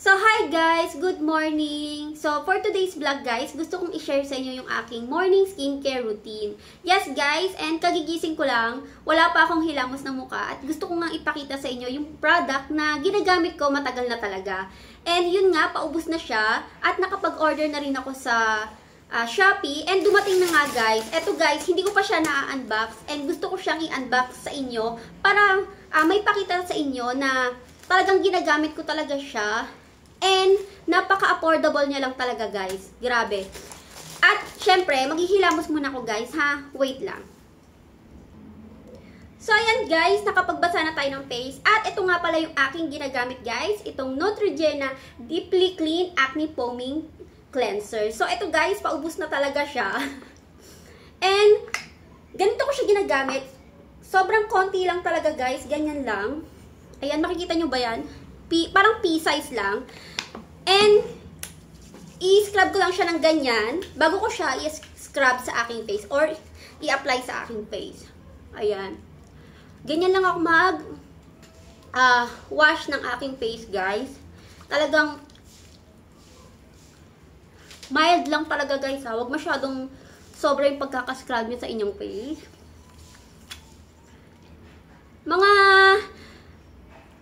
So, hi guys! Good morning! So, for today's vlog guys, gusto kong i-share sa inyo yung aking morning skincare routine. Yes guys, and kagigising ko lang, wala pa akong hilamos ng mukha at gusto ko nga ipakita sa inyo yung product na ginagamit ko matagal na talaga. And yun nga, paubos na siya at nakapag-order na rin ako sa Shopee and dumating na nga guys. Eto guys, hindi ko pa siya na-unbox and gusto ko siyang i-unbox sa inyo para may pakita sa inyo na talagang ginagamit ko talaga siya. And, napaka-affordable niya lang talaga, guys. Grabe. At, syempre, maghihilamos muna ako, guys, ha? Wait lang. So, ayan, guys. Nakapagbasa na tayo ng face. At, ito nga pala yung aking ginagamit, guys. Itong Neutrogena Deeply Clean Acne Foaming Cleanser. So, ito, guys, paubos na talaga siya. And, ganito ko siya ginagamit. Sobrang konti lang talaga, guys. Ganyan lang. Ayan, makikita nyo ba yan? Parang pea-size lang. And, i-scrub ko lang siya ng ganyan bago ko siya i-scrub sa aking face or i-apply sa aking face. Ayan. Ganyan lang ako wash ng aking face, guys. Talagang mild lang talaga, guys, ha. Huwag masyadong sobra yung pagkakascrub nyo sa inyong face. Mga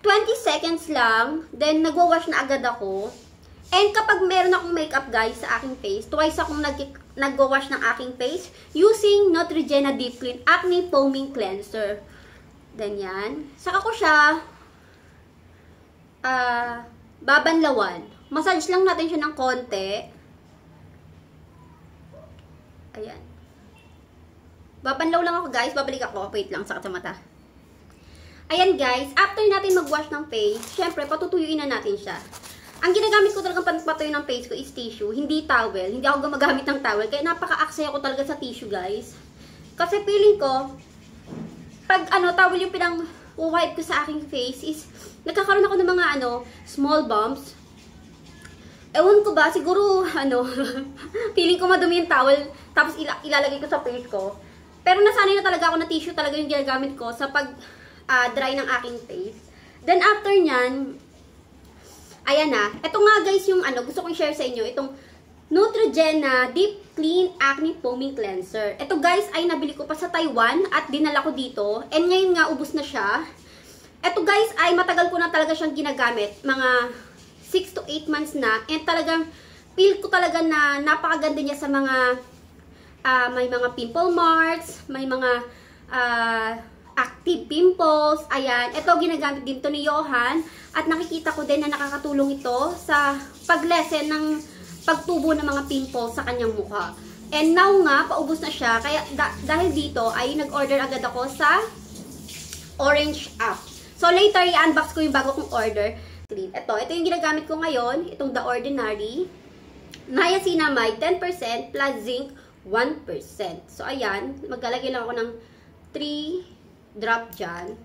20 seconds lang, then nagwa-wash na agad ako. And kapag meron akong makeup guys sa aking face, twice akong nagwa-wash ng aking face using Neutrogena Deep Clean Acne Foaming Cleanser. Then yan. Saka ko siya babanlawan. Massage lang natin siya ng konti. Ayan. Babanlaw lang ako guys. Babalik ako. Wait lang, sakit sa mata. Ayan guys, after natin mag-wash ng face, syempre patutuyuin na natin siya. Ang ginagamit ko talagang patuyo ng face ko is tissue, hindi towel. Hindi ako gumagamit ng towel, kaya napaka-aksaya ko talaga sa tissue guys. Kasi feeling ko, pag towel yung pinang-wipe ko sa aking face is, nagkakaroon ako ng mga small bumps. Ewan ko ba, siguro, feeling ko madumi yung towel, tapos ilalagay ko sa face ko. Pero nasanay na talaga ako na tissue talaga yung ginagamit ko sa dry ng aking face. Then, after nyan, ayan na. Ito nga guys yung gusto kong share sa inyo. Itong Neutrogena Deep Clean Acne Foaming Cleanser. Ito guys ay nabili ko pa sa Taiwan at dinala ko dito. And ngayon nga, ubos na siya. Ito guys ay matagal ko na talaga siyang ginagamit. Mga 6 to 8 months na. And talagang, feel ko talaga na napakaganda niya sa mga, may mga pimple marks, may mga, active pimples. Ayan. Ito, ginagamit din to ni Johan. At nakikita ko din na nakakatulong ito sa paglesen ng pagtubo ng mga pimples sa kanyang mukha. And now nga, paubos na siya. Kaya dahil dito, ay nag-order agad ako sa Orange app. So, later, i-unbox ko yung bago kong order. Ito yung ginagamit ko ngayon. Itong The Ordinary. Niacinamide 10% plus zinc 1%. So, ayan. Maglalagay lang ako ng 3 drop dyan.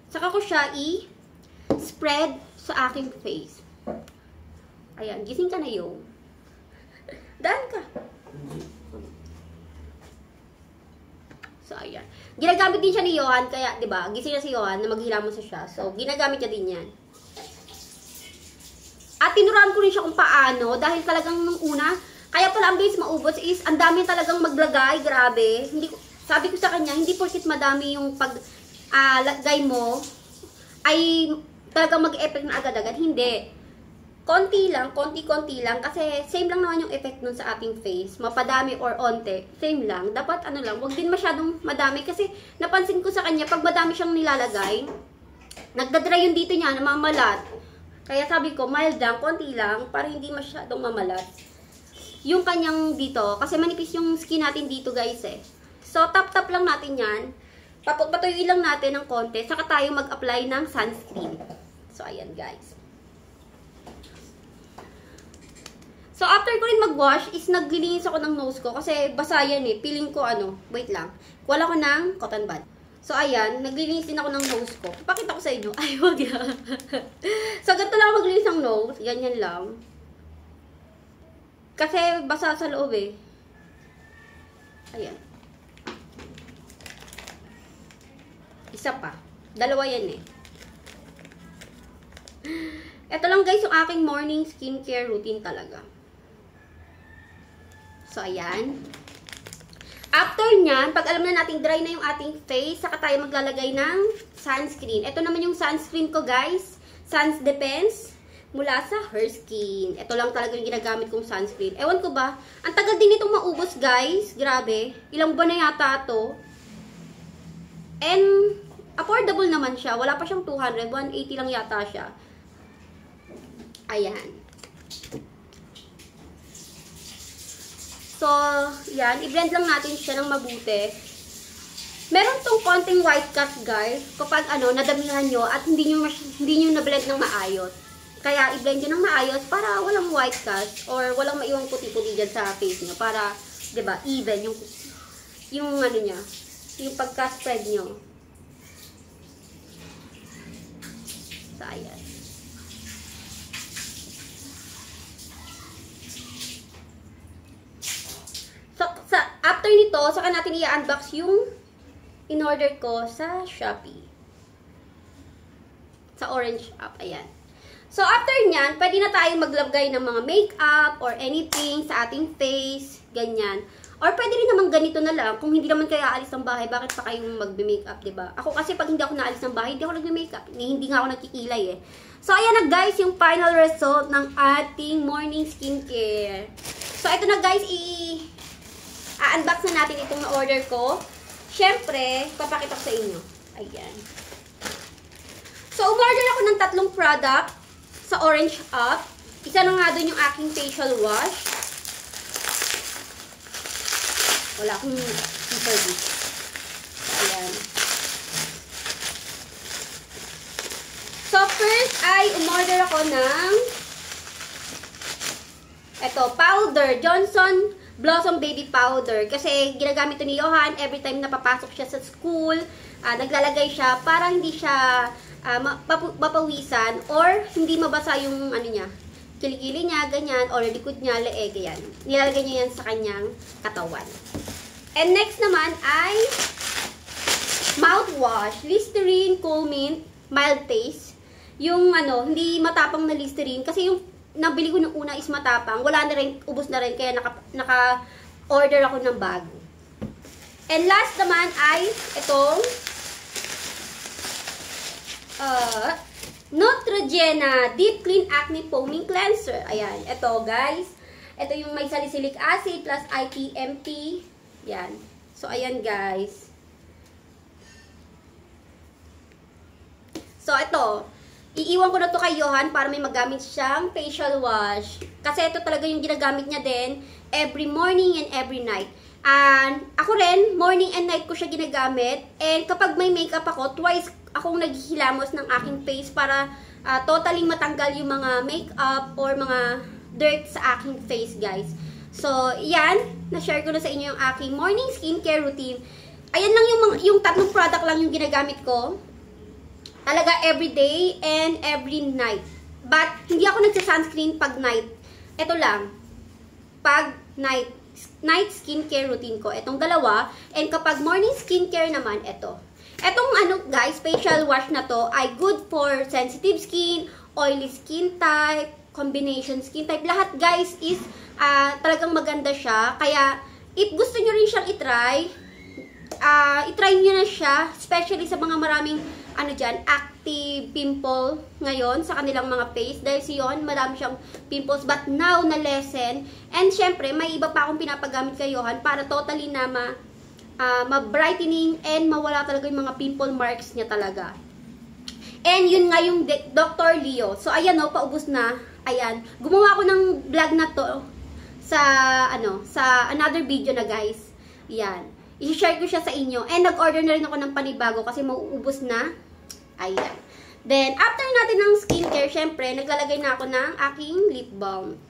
Saka ko siya i-spread sa aking face. Ayan, gising ka na yung. Daan ka. So, ayan. Ginagamit din siya ni Johan, kaya, di ba, gising na si Johan na maghilamos siya. So, ginagamit niya din yan. At tinuruan ko rin siya kung paano, dahil talagang nung una, kaya pala ang base maubos is, ang dami talagang maglagay, grabe. Sabi ko sa kanya, hindi porkit madami yung paglagay mo, ay talagang mag-effect na agad-agad. Hindi. Konti lang, konti-konti lang. Kasi same lang naman yung effect nun sa ating face. Mapadami or onte, same lang. Dapat lang, wag din masyadong madami. Kasi napansin ko sa kanya, pag madami siyang nilalagay, nagdadry yung dito niya, namamalat. Kaya sabi ko, mild lang, konti lang, para hindi masyadong mamalat. Yung kanyang dito, kasi manipis yung skin natin dito guys eh. So, tap-tap lang natin yan. Patuyuin lang natin ng konti. Saka tayo mag-apply ng sunscreen. So, ayan guys. So, after ko rin mag-wash, is naglilinis ako ng nose ko. Kasi basa yan eh. Feeling ko wait lang. Wala ko ng cotton bud. So, ayan. Naglilinis din ako ng nose ko. Ipakita ko sa inyo. Ay, wag yan. So, ganito lang maglinis ng nose. Ganyan lang. Kasi basa sa loob eh. Ayan. Isa pa. Dalawa yan eh. Ito lang guys yung aking morning skincare routine talaga. So, ayan. After nyan, pag alam na natin dry na yung ating face, saka tayo maglalagay ng sunscreen. Ito naman yung sunscreen ko guys. Suns Defense mula sa Her Skin. Ito lang talaga yung ginagamit kong sunscreen. Ewan ko ba, ang tagal din itong maubos guys. Grabe. Ilang buwan na yata to. And affordable naman siya. Wala pa siyang 200. 180 lang yata siya. Ayan. So, yan. I-blend lang natin siya ng mabuti. Meron tong konting white cast, guys. Kapag nadamihan nyo at hindi nyo na-blend ng maayos. Kaya, i-blend nyo ng maayos para walang white cast or walang maiwang puti-puti dyan sa face nyo. Para, diba, even yung niya, yung pagka-spread nyo. So, ayan. So, after nito, saka natin i-unbox yung in-order ko sa Shopee. Sa Orange app. Ayan. So, after nyan, pwede na tayong maglagay ng mga makeup or anything sa ating face. Ganyan. Or pwede rin naman ganito na lang. Kung hindi naman kayo aalis ng bahay, bakit pa kayong magbe-makeup, diba? Ako kasi pag hindi ako naalis ng bahay, hindi ako nagbe-makeup. Hindi nga ako nagkikilay eh. So, ayan na guys, yung final result ng ating morning skincare. So, ito na guys, unbox na natin itong na-order ko. Siyempre, papakita ko sa inyo. Ayan. So, umorder ako ng 3 product sa Orange app. Isa na nga dun yung aking facial wash. Wala akong paper dito. Ayan. So, first ay umorder ako ng powder. Johnson Blossom Baby Powder. Kasi ginagamit ito ni Johan every time na papasok siya sa school. Naglalagay siya para hindi siya mapawisan or hindi mabasa yung niya, kilikili niya, ganyan, or likod niya, leeg, yan. Nilalagay niya yan sa kanyang katawan. And next naman ay mouthwash, Listerine Cool Mint Mild Taste. Yung hindi matapang na Listerine kasi yung nabili ko nung una is matapang. Wala na rin, ubos na rin, kaya naka-order ako ng bago. And last naman ay itong Neutrogena Deep Clean Acne Foaming Cleanser. Ayan. Ito, guys. Ito yung may salicylic acid plus IPMP. Yan. So, ayan, guys. So, ito. Iiwan ko na to kay Johan para may magamit siyang facial wash. Kasi ito talaga yung ginagamit niya din every morning and every night. And ako rin, morning and night ko siya ginagamit. And kapag may makeup ako, twice akong naghihilamos ng aking face para totally matanggal yung mga makeup or mga dirt sa aking face, guys. So, yan. Na-share ko na sa inyo yung aking morning skincare routine. Ayan lang yung 3 product lang yung ginagamit ko. Talaga everyday and every night. But, hindi ako nagsa-sunscreen pag night. Ito lang. Pag night skincare routine ko. Itong dalawa. And kapag morning skincare naman, ito. Etong guys, facial wash na to ay good for sensitive skin, oily skin type, combination skin type. Lahat guys is talagang maganda siya. Kaya if gusto nyo rin siyang itry nyo na siya, especially sa mga maraming active pimple ngayon sa kanilang mga face. Dahil siyon, marami siyang pimples but now na lessen. And syempre, may iba pa akong pinapagamit kay Johan para totally na ma-brightening and mawala talaga yung mga pimple marks niya talaga. And yun nga yung Dr. Leo. So ayan paubos na. Ayan. Gumawa ako ng vlog na to sa sa another video na guys. Ayan. I-share ko siya sa inyo. And nag-order na rin ako ng panibago kasi mauubos na. Ayan. Then after natin ng skincare, syempre naglalagay na ako ng aking lip balm.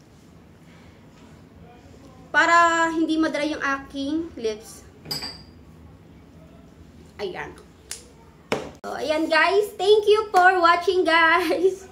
Para hindi madry yung aking lips. Ayan. So, ayan guys. Thank you for watching guys.